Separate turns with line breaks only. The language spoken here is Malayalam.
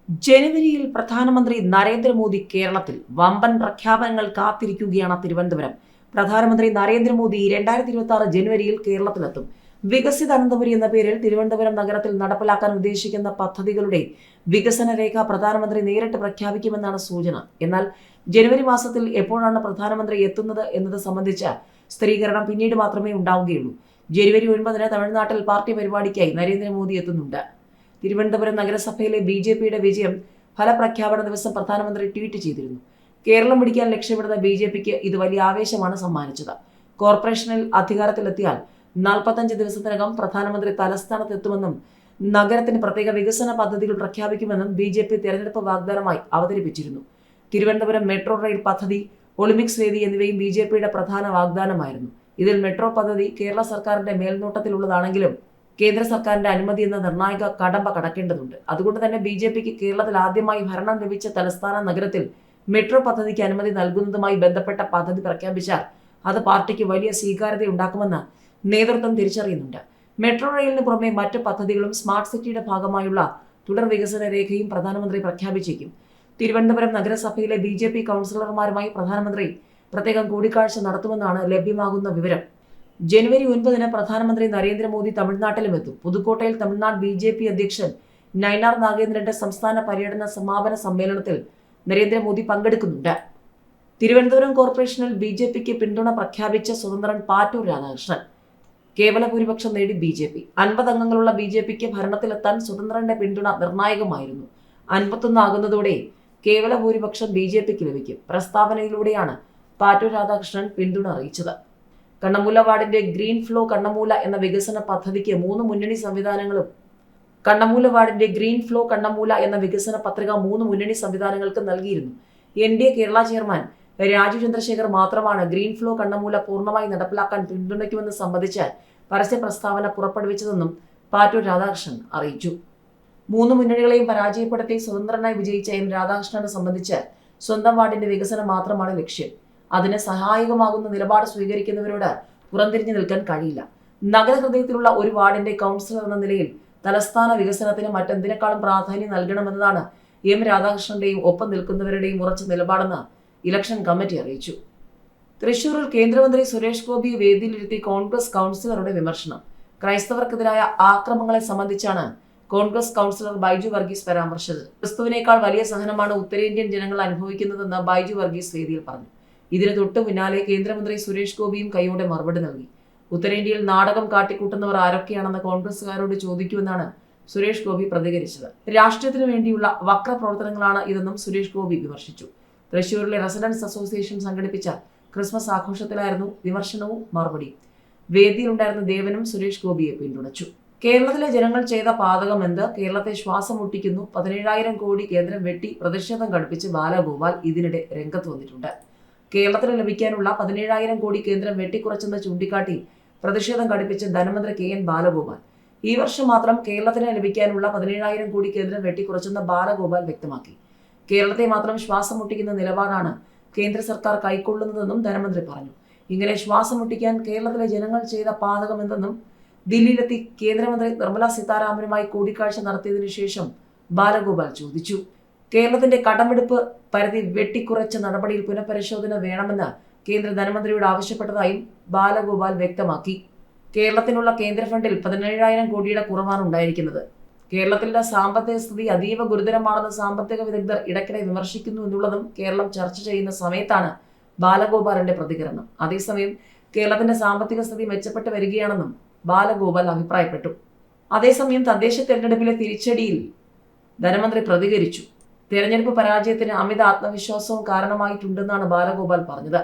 ജനുവരിയിൽ പ്രധാനമന്ത്രി നരേന്ദ്രമോദി കേരളത്തിൽ വമ്പൻ പ്രഖ്യാപനങ്ങൾ കാത്തിരിക്കുകയാണ് തിരുവനന്തപുരം. പ്രധാനമന്ത്രി നരേന്ദ്രമോദി 2026 ജനുവരിയിൽ കേരളത്തിലെത്തും. വികസിത അനന്തപുരി എന്ന പേരിൽ തിരുവനന്തപുരം നഗരത്തിൽ നടപ്പിലാക്കാൻ ഉദ്ദേശിക്കുന്ന പദ്ധതികളുടെ വികസന രേഖ പ്രധാനമന്ത്രി നേരിട്ട് പ്രഖ്യാപിക്കുമെന്നാണ് സൂചന. എന്നാൽ ജനുവരി മാസത്തിൽ എപ്പോഴാണ് പ്രധാനമന്ത്രി എത്തുന്നത് എന്നത് സംബന്ധിച്ച സ്ഥിരീകരണം പിന്നീട് മാത്രമേ ഉണ്ടാവുകയുള്ളൂ. ജനുവരി 9 തമിഴ്നാട്ടിൽ പാർട്ടി പരിപാടിക്കായി നരേന്ദ്രമോദി എത്തുന്നുണ്ട്. തിരുവനന്തപുരം നഗരസഭയിലെ BJPയുടെ വിജയം ഫലപ്രഖ്യാപന ദിവസം പ്രധാനമന്ത്രി ട്വീറ്റ് ചെയ്തിരുന്നു. കേരളം പിടിക്കാൻ ലക്ഷ്യമിടുന്ന BJPക്ക് ഇത് വലിയ ആവേശമാണ് സമ്മാനിച്ചത്. കോർപ്പറേഷനിൽ അധികാരത്തിലെത്തിയാൽ 45 ദിവസത്തിനകം പ്രധാനമന്ത്രി തലസ്ഥാനത്തെത്തുമെന്നും നഗരത്തിന് പ്രത്യേക വികസന പദ്ധതികൾ പ്രഖ്യാപിക്കുമെന്നും BJP തെരഞ്ഞെടുപ്പ് വാഗ്ദാനമായി അവതരിപ്പിച്ചിരുന്നു. തിരുവനന്തപുരം മെട്രോ റെയിൽ പദ്ധതി, ഒളിമ്പിക്സ് വേദി എന്നിവയും BJPയുടെ പ്രധാന വാഗ്ദാനമായിരുന്നു. ഇതിൽ മെട്രോ പദ്ധതി കേരള സർക്കാരിന്റെ മേൽനോട്ടത്തിലുള്ളതാണെങ്കിലും കേന്ദ്ര സർക്കാരിന്റെ അനുമതി എന്ന നിർണായക കടമ്പ കടക്കേണ്ടതുണ്ട്. അതുകൊണ്ട് തന്നെ BJPക്ക് കേരളത്തിൽ ആദ്യമായി ഭരണം ലഭിച്ച തലസ്ഥാന നഗരത്തിൽ മെട്രോ പദ്ധതിക്ക് അനുമതി നൽകുന്നതുമായി ബന്ധപ്പെട്ട പദ്ധതി പ്രഖ്യാപിച്ചാൽ അത് പാർട്ടിക്ക് വലിയ സ്വീകാര്യതയുണ്ടാക്കുമെന്ന് നേതൃത്വം തിരിച്ചറിയുന്നുണ്ട്. മെട്രോ റെയിലിന് പുറമെ മറ്റ് പദ്ധതികളും സ്മാർട്ട് സിറ്റിയുടെ ഭാഗമായുള്ള തുടർ വികസന രേഖയും പ്രധാനമന്ത്രി പ്രഖ്യാപിച്ചേക്കും. തിരുവനന്തപുരം നഗരസഭയിലെ BJP കൗൺസിലർമാരുമായി പ്രധാനമന്ത്രി പ്രത്യേകം കൂടിക്കാഴ്ച നടത്തുമെന്നാണ് ലഭ്യമാകുന്ന വിവരം. ജനുവരി 9 പ്രധാനമന്ത്രി നരേന്ദ്രമോദി തമിഴ്നാട്ടിലും എത്തും. പുതുക്കോട്ടയിൽ തമിഴ്നാട് BJP അധ്യക്ഷൻ നയനാർ നാഗേന്ദ്രന്റെ സംസ്ഥാന പര്യടന സമാപന സമ്മേളനത്തിൽ നരേന്ദ്രമോദി പങ്കെടുക്കുന്നുണ്ട്. തിരുവനന്തപുരം കോർപ്പറേഷനിൽ BJPക്ക് പിന്തുണ പ്രഖ്യാപിച്ച സ്വതന്ത്രൻ പാറ്റൂർ രാധാകൃഷ്ണൻ. കേവല ഭൂരിപക്ഷം നേടി BJP. 50 അംഗങ്ങളുള്ള BJPക്ക് ഭരണത്തിലെത്താൻ സ്വതന്ത്രന്റെ പിന്തുണ നിർണായകമായിരുന്നു. 51 ആകുന്നതോടെ കേവല ഭൂരിപക്ഷം BJPക്ക് ലഭിക്കും. പ്രസ്താവനയിലൂടെയാണ് പാറ്റൂർ രാധാകൃഷ്ണൻ പിന്തുണ അറിയിച്ചത്. കണ്ണമൂല വാർഡിന്റെ ഗ്രീൻ ഫ്ലോ കണ്ണമൂല എന്ന വികസന പദ്ധതിക്ക് 3 മുന്നണി സംവിധാനങ്ങളും കണ്ണമൂല എന്ന വികസന പത്രിക 3 മുന്നണി സംവിധാനങ്ങൾക്ക് നൽകിയിരുന്നു. NDA കേരള ചെയർമാൻ രാജീവ് ചന്ദ്രശേഖർ മാത്രമാണ് ഗ്രീൻ ഫ്ലോ കണ്ണമൂല പൂർണ്ണമായി നടപ്പിലാക്കാൻ പിന്തുണയ്ക്കുമെന്ന് സംബന്ധിച്ച് പരസ്യ പ്രസ്താവന പുറപ്പെടുവിച്ചതെന്നും പാറ്റൂർ രാധാകൃഷ്ണൻ അറിയിച്ചു. 3 മുന്നണികളെയും പരാജയപ്പെടുത്തി സ്വതന്ത്രനായി വിജയിച്ച M രാധാകൃഷ്ണനെ സംബന്ധിച്ച് സ്വന്തം വാർഡിന്റെ വികസനം മാത്രമാണ് ലക്ഷ്യം. അതിന് സഹായകമാകുന്ന നിലപാട് സ്വീകരിക്കുന്നവരോട് പുറംതിരിഞ്ഞു നിൽക്കാൻ കഴിയില്ല. നഗരഹൃദയത്തിലുള്ള ഒരു വാർഡിന്റെ കൗൺസിലർ എന്ന നിലയിൽ തലസ്ഥാന വികസനത്തിന് മറ്റെന്തിനേക്കാളും പ്രാധാന്യം നൽകണമെന്നതാണ് M രാധാകൃഷ്ണന്റെയും ഒപ്പം നിൽക്കുന്നവരുടെയും ഉറച്ച നിലപാടെന്ന് ഇലക്ഷൻ കമ്മിറ്റി അറിയിച്ചു. തൃശൂരിൽ കേന്ദ്രമന്ത്രി സുരേഷ് ഗോപിയെ വേദിയിലിരുത്തി കോൺഗ്രസ് കൗൺസിലറുടെ വിമർശനം. ക്രൈസ്തവർക്കെതിരായ ആക്രമണങ്ങളെ സംബന്ധിച്ചാണ് കോൺഗ്രസ് കൗൺസിലർ ബൈജു വർഗീസ് പരാമർശിച്ചത്. ക്രിസ്തുവിനേക്കാൾ വലിയ സഹനമാണ് ഉത്തരേന്ത്യൻ ജനങ്ങൾ അനുഭവിക്കുന്നതെന്ന് ബൈജു വർഗീസ് വേദിയിൽ പറഞ്ഞു. ഇതിന് തൊട്ടു പിന്നാലെ കേന്ദ്രമന്ത്രി സുരേഷ് ഗോപിയും കൈയോടെ മറുപടി നൽകി. ഉത്തരേന്ത്യയിൽ നാടകം കാട്ടിക്കൂട്ടുന്നവർ ആരൊക്കെയാണെന്ന് കോൺഗ്രസുകാരോട് ചോദിക്കുമെന്നാണ് സുരേഷ് ഗോപി പ്രതികരിച്ചത്. രാഷ്ട്രീയത്തിനു വേണ്ടിയുള്ള വക്ര പ്രവർത്തനങ്ങളാണ് ഇതെന്നും സുരേഷ് ഗോപി വിമർശിച്ചു. തൃശൂരിലെ റെസിഡൻസ് അസോസിയേഷൻ സംഘടിപ്പിച്ച ക്രിസ്മസ് ആഘോഷത്തിലായിരുന്നു വിമർശനവും മറുപടിയും. വേദിയിലുണ്ടായിരുന്ന ദേവനും സുരേഷ് ഗോപിയെ പിന്തുണച്ചു. കേരളത്തിലെ ജനങ്ങൾ ചെയ്ത പാതകം എന്ത്? കേരളത്തെ ശ്വാസം മുട്ടിക്കുന്നു. 17,000 കോടി കേന്ദ്രം വെട്ടി പ്രതിഷേധം ഘടിപ്പിച്ച് ബാലഗോപാൽ ഇതിനിടെ രംഗത്ത് വന്നിട്ടുണ്ട്. കേരളത്തിന് ലഭിക്കാനുള്ള 17,000 കോടി കേന്ദ്രം വെട്ടിക്കുറച്ചെന്ന് ചൂണ്ടിക്കാട്ടി പ്രതിഷേധം ഘടിപ്പിച്ച ധനമന്ത്രി KN ബാലഗോപാൽ ഈ വർഷം മാത്രം കേരളത്തിന് ലഭിക്കാനുള്ള 17,000 കോടി കേന്ദ്രം വെട്ടിക്കുറച്ചെന്ന് ബാലഗോപാൽ വ്യക്തമാക്കി. കേരളത്തെ മാത്രം ശ്വാസം മുട്ടിക്കുന്ന നിലപാടാണ് കേന്ദ്ര സർക്കാർ കൈക്കൊള്ളുന്നതെന്നും ധനമന്ത്രി പറഞ്ഞു. ഇങ്ങനെ ശ്വാസം മുട്ടിക്കാൻ കേരളത്തിലെ ജനങ്ങൾ ചെയ്ത പാതകം എന്തെന്നും ദില്ലിയിലെത്തി കേന്ദ്രമന്ത്രി നിർമ്മല സീതാരാമനുമായി കൂടിക്കാഴ്ച നടത്തിയതിനു ശേഷം ബാലഗോപാൽ ചോദിച്ചു. കേരളത്തിന്റെ കടമെടുപ്പ് പരിധി വെട്ടിക്കുറച്ച നടപടിയിൽ പുനഃപരിശോധന വേണമെന്ന് കേന്ദ്ര ധനമന്ത്രിയോട് ആവശ്യപ്പെട്ടതായും ബാലഗോപാൽ വ്യക്തമാക്കി. കേരളത്തിനുള്ള കേന്ദ്ര ഫണ്ടിൽ 17,000 കോടിയുടെ കുറവാണ് ഉണ്ടായിരിക്കുന്നത്. കേരളത്തിലെ സാമ്പത്തിക സ്ഥിതി അതീവ ഗുരുതരമാണെന്ന് സാമ്പത്തിക വിദഗ്ധർ ഇടയ്ക്കിടെ വിമർശിക്കുന്നു എന്നുള്ളതും കേരളം ചർച്ച ചെയ്യുന്ന സമയത്താണ് ബാലഗോപാലിന്റെ പ്രതികരണം. അതേസമയം കേരളത്തിന്റെ സാമ്പത്തിക സ്ഥിതി മെച്ചപ്പെട്ട് വരികയാണെന്നും ബാലഗോപാൽ അഭിപ്രായപ്പെട്ടു. അതേസമയം തദ്ദേശ തെരഞ്ഞെടുപ്പിലെ തിരിച്ചടിയിൽ ധനമന്ത്രി പ്രതികരിച്ചു. തെരഞ്ഞെടുപ്പ് പരാജയത്തിന് അമിത ആത്മവിശ്വാസവും കാരണമായിട്ടുണ്ടെന്നാണ് ബാലഗോപാൽ പറഞ്ഞത്.